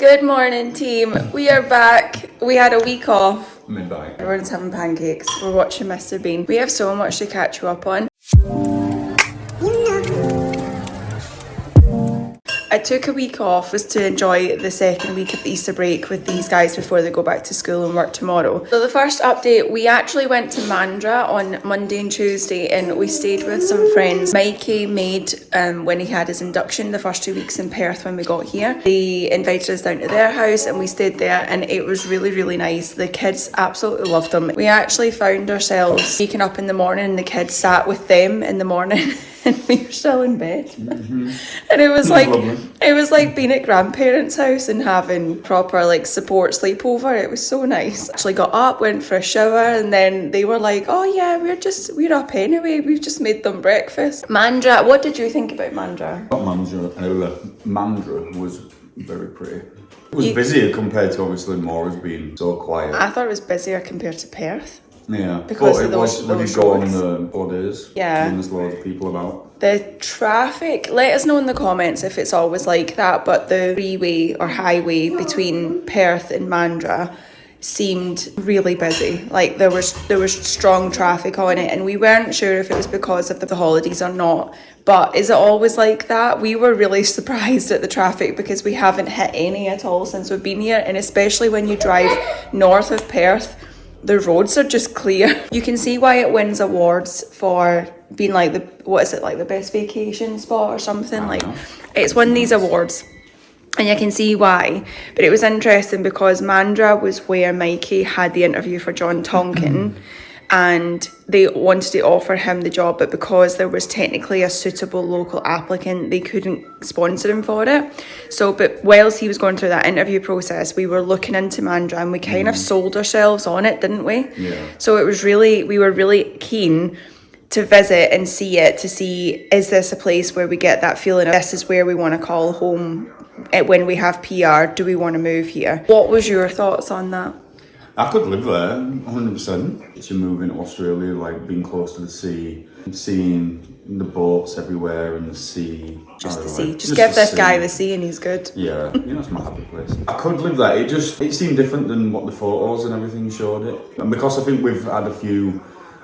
Good morning, team. We are back. We had a week off. Midnight. Everyone's having pancakes. We're watching Mr. Bean. We have so much to catch you up on. I took a week off was to enjoy the second week of the Easter break with these guys before they go back to school and work tomorrow. So the first update, we actually went to Mandurah on Monday and Tuesday and we stayed with some friends. Mikey made, when he had his induction the first 2 weeks in Perth when we got here, they invited us down to their house and we stayed there and it was really, really nice. The kids absolutely loved them. We actually found ourselves waking up in the morning and the kids sat with them in the morning. And we were still in bed. Mm-hmm. And it was like being at grandparents' house and having proper like support sleepover. It was so nice. Actually got up, went for a shower, and then they were like, oh yeah, we're up anyway. We've just made them breakfast. Mandurah, what did you think about Mandurah? Mandurah was very pretty. It was busier compared to obviously Mora's being so quiet. I thought it was busier compared to Perth. Yeah, because it was when you go on the borders. Yeah, and there's loads of people about. The traffic, let us know in the comments if it's always like that, but the freeway or highway between Perth and Mandurah seemed really busy. Like there was strong traffic on it and we weren't sure if it was because of the holidays or not. But is it always like that? We were really surprised at the traffic because we haven't hit any at all since we've been here, and especially when you drive north of Perth, the roads are just clear. You can see why it wins awards for being like the best vacation spot or something. Like it's won these awards and you can see why. But it was interesting because Mandurah was where Mikey had the interview for John Tonkin and they wanted to offer him the job, but because there was technically a suitable local applicant, they couldn't sponsor him for it. So, but whilst he was going through that interview process, we were looking into Mandurah and we kind of sold ourselves on it, didn't we? Yeah. So we were really keen to visit and see it, to see, is this a place where we get that feeling of this is where we want to call home when we have PR? Do we want to move here? What was your thoughts on that? I could live there, 100%. To move into Australia, like being close to the sea, seeing the boats everywhere and the sea. Just the sea. Just give this guy the sea and he's good. Yeah, it's my happy place. I could live there. It seemed different than what the photos and everything showed it. And because I think we've had a few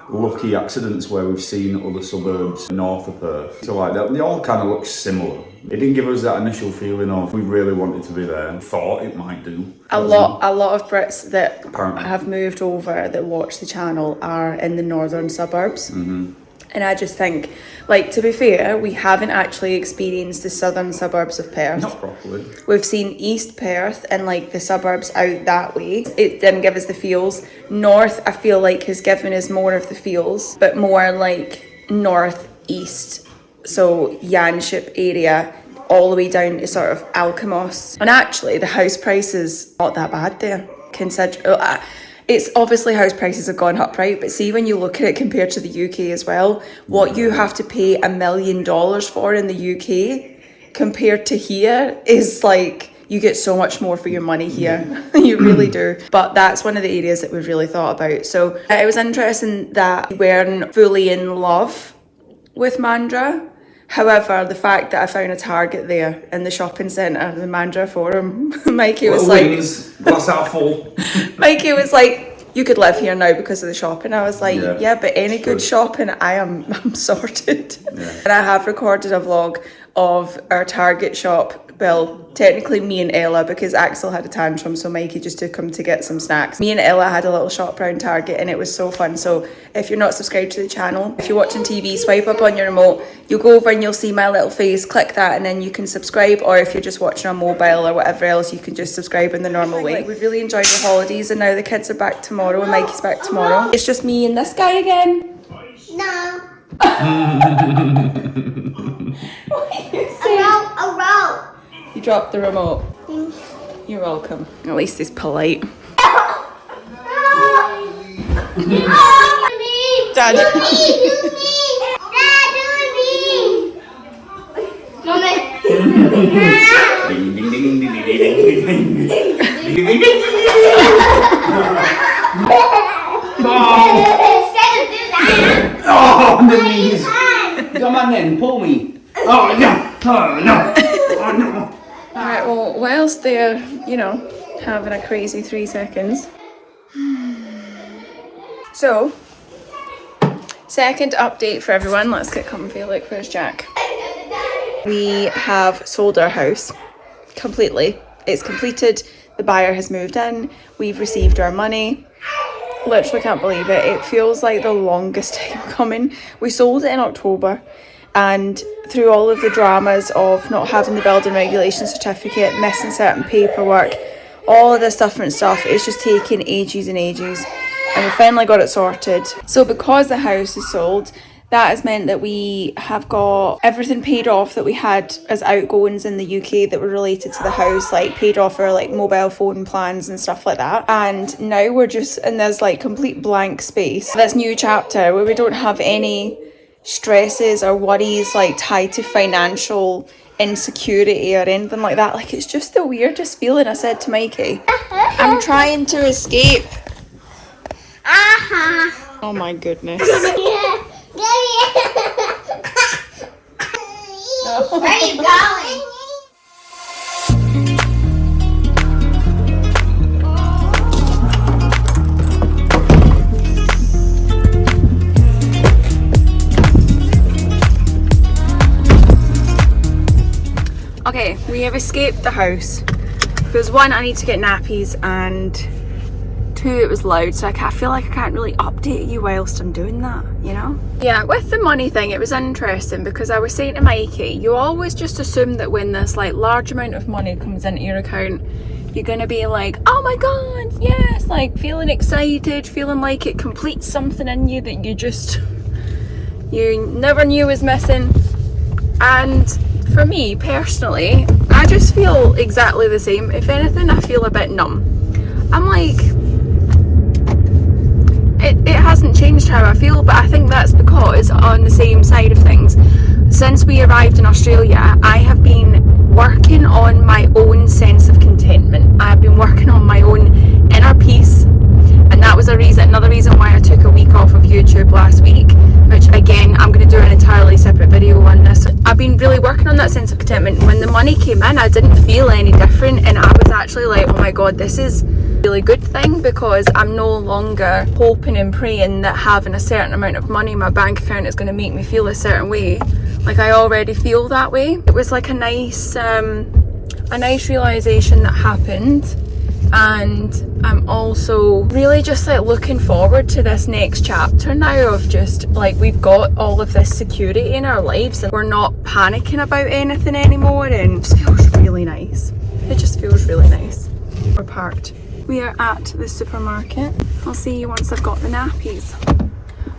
lucky accidents where we've seen other suburbs north of Perth. So like they all kind of look similar. It didn't give us that initial feeling of we really wanted to be there and thought it might do. A lot of Brits that have moved over that watch the channel are in the northern suburbs. Mm-hmm. And I just think, like, to be fair, we haven't actually experienced the southern suburbs of Perth. Not properly. We've seen East Perth and, like, the suburbs out that way. It didn't give us the feels. North, I feel like, has given us more of the feels, but more, like, north-east. So, Yanship area, all the way down to sort of Alkimos. And actually, the house prices not that bad there. It's obviously house prices have gone up, right? But see, when you look at it compared to the UK as well, what you have to pay $1 million for in the UK compared to here is like, you get so much more for your money here. You really do. But that's one of the areas that we've really thought about. So it was interesting that we weren't fully in love with Mandurah. However, the fact that I found a Target there in the shopping centre, the Mandurah Forum, Mikey was glass half full. Mikey was like, you could live here now because of the shopping. I was like, yeah, but any good shopping, I'm sorted. Yeah. And I have recorded a vlog of our Target shop. Well, technically me and Ella, because Axel had a tantrum, so Mikey just took him to get some snacks. Me and Ella had a little shop around Target and it was so fun. So if you're not subscribed to the channel, if you're watching TV, swipe up on your remote, you'll go over and you'll see my little face, click that and then you can subscribe, or if you're just watching on mobile or whatever else, you can just subscribe in the normal way. We really enjoyed the holidays and now the kids are back tomorrow and Mikey's back tomorrow. It's just me and this guy again. No. What are you saying? A rope. You dropped the remote. You're welcome. At least he's polite. Dad. Do me. Mommy. Oh, on the knees. Come on then, pull me. Oh, no. Oh, no. Oh, no. Right, well, whilst they're, you know, having a crazy 3 seconds. So, second update for everyone. Let's get comfy. Look, where's Jack? We have sold our house completely. It's completed. The buyer has moved in. We've received our money. Literally can't believe it. It feels like the longest time coming. We sold it in October, and through all of the dramas of not having the building regulation certificate, missing certain paperwork, all of this different stuff, it's just taken ages and ages, and we finally got it sorted. So because the house is sold, that has meant that we have got everything paid off that we had as outgoings in the UK that were related to the house, like paid off our like mobile phone plans and stuff like that. And now we're just in this like complete blank space, this new chapter where we don't have any stresses or worries like tied to financial insecurity or anything like that. Like, it's just the weirdest feeling. I said to Mikey, I'm trying to escape. Oh my goodness. Where are you going? Okay, we have escaped the house because one, I need to get nappies, and two, it was loud, so I feel like I can't really update you whilst I'm doing that, you know? Yeah, with the money thing, it was interesting because I was saying to Mikey, you always just assume that when this like large amount of money comes into your account, you're gonna be like, oh my god, yes, like feeling excited, feeling like it completes something in you that you never knew was missing. And for me personally, I just feel exactly the same. If anything, I feel a bit numb. I'm like, it hasn't changed how I feel, but I think that's because on the same side of things, since we arrived in Australia, I have been working on my own sense of contentment. I've been working on my own inner peace, and that was another reason why I took a week off of YouTube last week, which again, I'm going to do an entirely separate video on this. I've been really working on that sense of contentment. When the money came in, I didn't feel any different, and I was actually like, oh my god, this is a really good thing, because I'm no longer hoping and praying that having a certain amount of money in my bank account is going to make me feel a certain way. Like, I already feel that way. It was like a nice realization that happened. And I'm also really just like looking forward to this next chapter now of just like, we've got all of this security in our lives and we're not panicking about anything anymore, and it just feels really nice. It just feels really nice. We're parked. We are at the supermarket. I'll see you once I've got the nappies.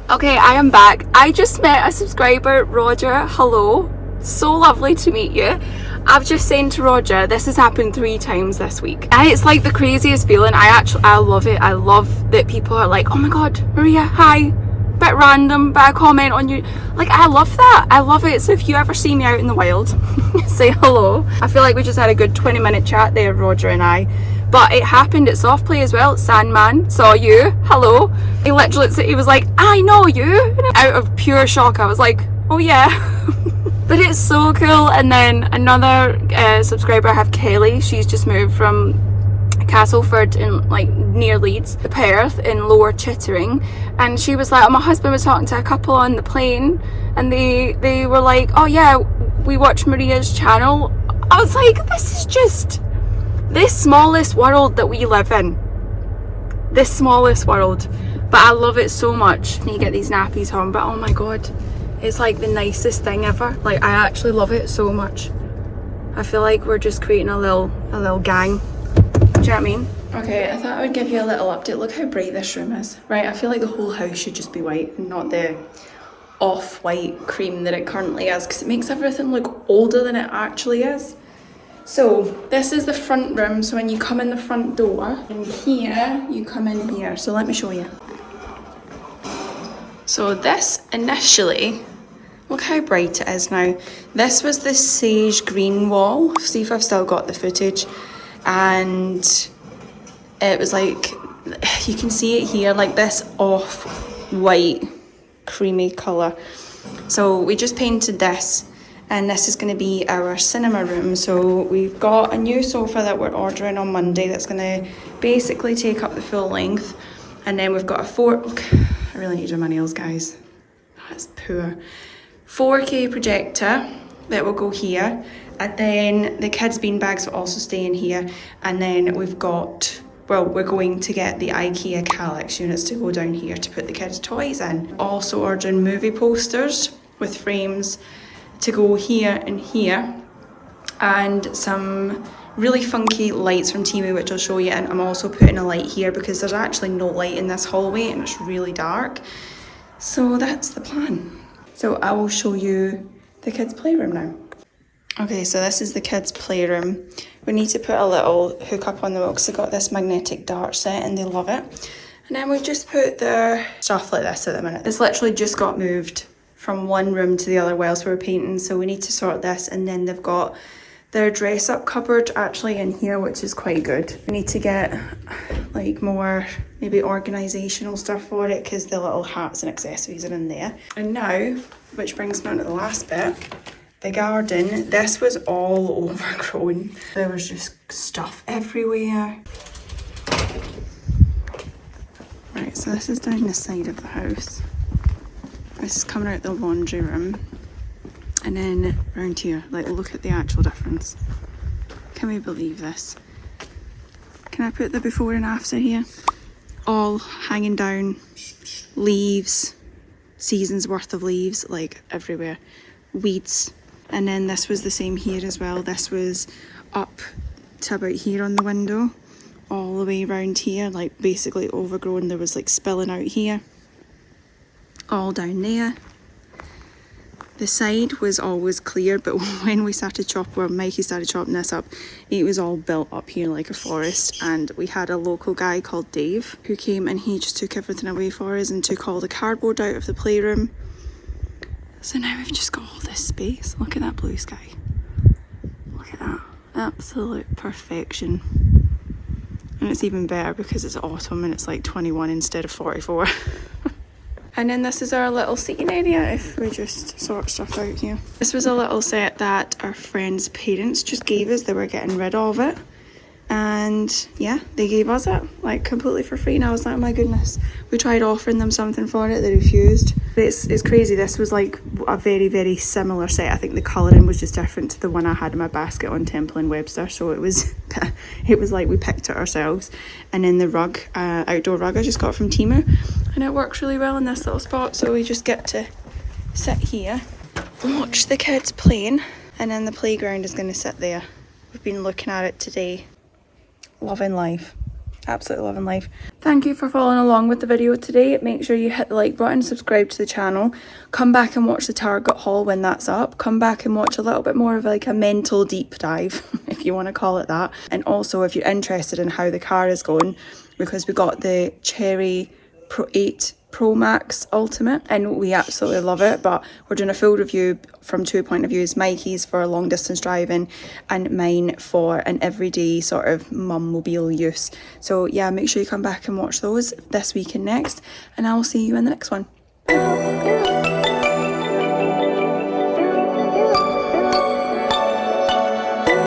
Okay, I am back. I just met a subscriber, Roger. Hello. So lovely to meet you. I've just said to Roger, this has happened 3 times this week. And it's like the craziest feeling. I love it. I love that people are like, oh my god, Maria, hi. Bit random, but I comment on you. Like, I love that. I love it. So if you ever see me out in the wild, say hello. I feel like we just had a good 20-minute chat there, Roger and I. But it happened at Soft Play as well. Sandman, saw you. Hello. He was like, I know you. Out of pure shock, I was like, oh yeah. But it's so cool. And then another subscriber I have, Kelly. She's just moved from Castleford in like near Leeds to Perth in Lower Chittering, and she was like, oh, my husband was talking to a couple on the plane, and they were like, oh yeah, we watch Maria's channel. I was like, this is just this smallest world that we live in. This smallest world. But I love it so much. And you get these nappies home, but oh my god, it's like the nicest thing ever. Like, I actually love it so much. I feel like we're just creating a little gang. Do you know what I mean? Okay, I thought I would give you a little update. Look how bright this room is, right? I feel like the whole house should just be white and not the off-white cream that it currently is, because it makes everything look older than it actually is. So this is the front room. So when you come in the front door, and here, you come in here. So let me show you. So this initially, look how bright it is now. This was the sage green wall. See if I've still got the footage. And it was like, you can see it here, like this off-white creamy colour. So we just painted this, and this is going to be our cinema room. So we've got a new sofa that we're ordering on Monday that's going to basically take up the full length, and then we've got a look, I really need to do my nails, guys, that's poor, 4K projector that will go here, and then the kids' beanbags will also stay in here, and then we've got, well, we're going to get the IKEA Kallax units to go down here to put the kids' toys in. Also ordering movie posters with frames to go here and here, and some really funky lights from Temu, which I'll show you. And I'm also putting a light here because there's actually no light in this hallway and it's really dark. So that's the plan. So I will show you the kids' playroom now. Okay, so this is the kids' playroom. We need to put a little hook up on the wall because they've got this magnetic dart set and they love it. And then we've just put their stuff like this at the minute. It's literally just got moved from one room to the other whilst we were painting, so we need to sort this. And then they've got their dress-up cupboard actually in here, which is quite good. We need to get like more maybe organisational stuff for it because the little hats and accessories are in there. And now, which brings me on to the last bit, the garden. This was all overgrown. There was just stuff everywhere. Right, so this is down the side of the house. This is coming out the laundry room. And then round here, like, look at the actual difference. Can we believe this? Can I put the before and after here? All hanging down, leaves, seasons worth of leaves, like everywhere. Weeds. And then this was the same here as well. This was up to about here on the window, all the way around here, like basically overgrown. There was like spilling out here, all down there. The side was always clear, but when we started chopping, or Mikey started chopping this up, it was all built up here like a forest. And we had a local guy called Dave who came and he just took everything away for us and took all the cardboard out of the playroom. So now we've just got all this space. Look at that blue sky. Look at that. Absolute perfection. And it's even better because it's autumn and it's like 21 instead of 44. And then this is our little seating area if we just sort stuff out here. This was a little set that our friend's parents just gave us. They were getting rid of it. And yeah, they gave us it like completely for free. And I was like, oh my goodness. We tried offering them something for it, they refused. But it's crazy. This was like a very, very similar set. I think the colouring was just different to the one I had in my basket on Temple and Webster. So it was like we picked it ourselves. And then the rug, outdoor rug I just got from Temu. And it works really well in this little spot. So we just get to sit here, watch the kids playing. And then the playground is going to sit there. We've been looking at it today. Loving life. Absolutely loving life. Thank you for following along with the video today. Make sure you hit the like button, subscribe to the channel, come back and watch the Target haul when that's up, come back and watch a little bit more of like a mental deep dive if you want to call it that. And also if you're interested in how the car is going, because we got the Cherry Pro 8 Pro Max Ultimate and we absolutely love it, but we're doing a full review from two point of views: Mikey's for long distance driving and mine for an everyday sort of mum-mobile use. So yeah, make sure you come back and watch those this week and next, and I will see you in the next one.